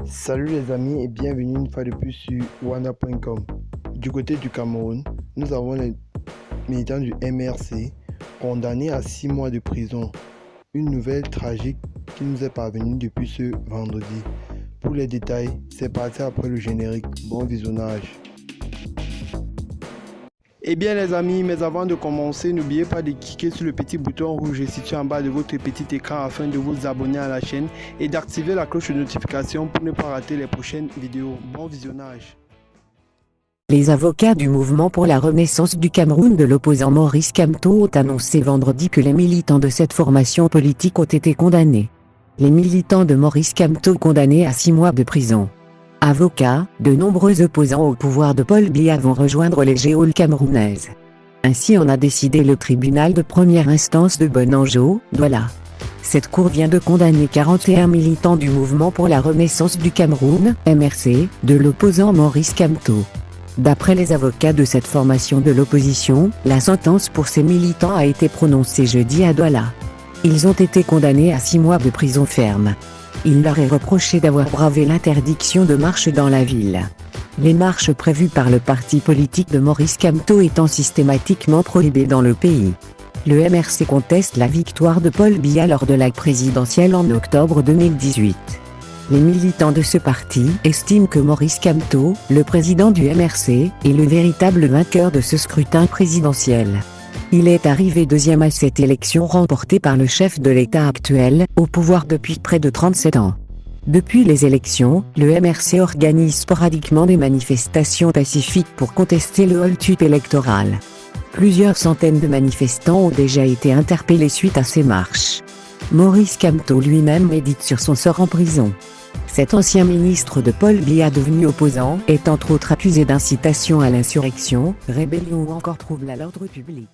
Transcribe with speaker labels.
Speaker 1: Salut les amis et bienvenue une fois de plus sur Wana.com. Du côté du Cameroun, nous avons les militants du MRC condamnés à 6 mois de prison. Une nouvelle tragique qui nous est parvenue depuis ce vendredi. Pour les détails, c'est parti après le générique. Bon visionnage. Eh bien les amis, mais avant de commencer, n'oubliez pas de cliquer sur le petit bouton rouge situé en bas de votre petit écran afin de vous abonner à la chaîne et d'activer la cloche de notification pour ne pas rater les prochaines vidéos. Bon visionnage.
Speaker 2: Les avocats du mouvement pour la renaissance du Cameroun de l'opposant Maurice Kamto ont annoncé vendredi que les militants de cette formation politique ont été condamnés. Les militants de Maurice Kamto condamnés à 6 mois de prison. Avocats, de nombreux opposants au pouvoir de Paul Biya vont rejoindre les geôles camerounaises. Ainsi en a décidé le tribunal de première instance de Bonanjo, Douala. Cette cour vient de condamner 41 militants du mouvement pour la renaissance du Cameroun, MRC, de l'opposant Maurice Kamto. D'après les avocats de cette formation de l'opposition, la sentence pour ces militants a été prononcée jeudi à Douala. Ils ont été condamnés à 6 mois de prison ferme. Il leur est reproché d'avoir bravé l'interdiction de marche dans la ville. Les marches prévues par le parti politique de Maurice Kamto étant systématiquement prohibées dans le pays. Le MRC conteste la victoire de Paul Biya lors de la présidentielle en octobre 2018. Les militants de ce parti estiment que Maurice Kamto, le président du MRC, est le véritable vainqueur de ce scrutin présidentiel. Il est arrivé deuxième à cette élection remportée par le chef de l'État actuel, au pouvoir depuis près de 37 ans. Depuis les élections, le MRC organise sporadiquement des manifestations pacifiques pour contester le hold-up électoral. Plusieurs centaines de manifestants ont déjà été interpellés suite à ces marches. Maurice Kamto lui-même médite sur son sort en prison. Cet ancien ministre de Paul Biya devenu opposant est entre autres accusé d'incitation à l'insurrection, rébellion ou encore trouble à l'ordre public.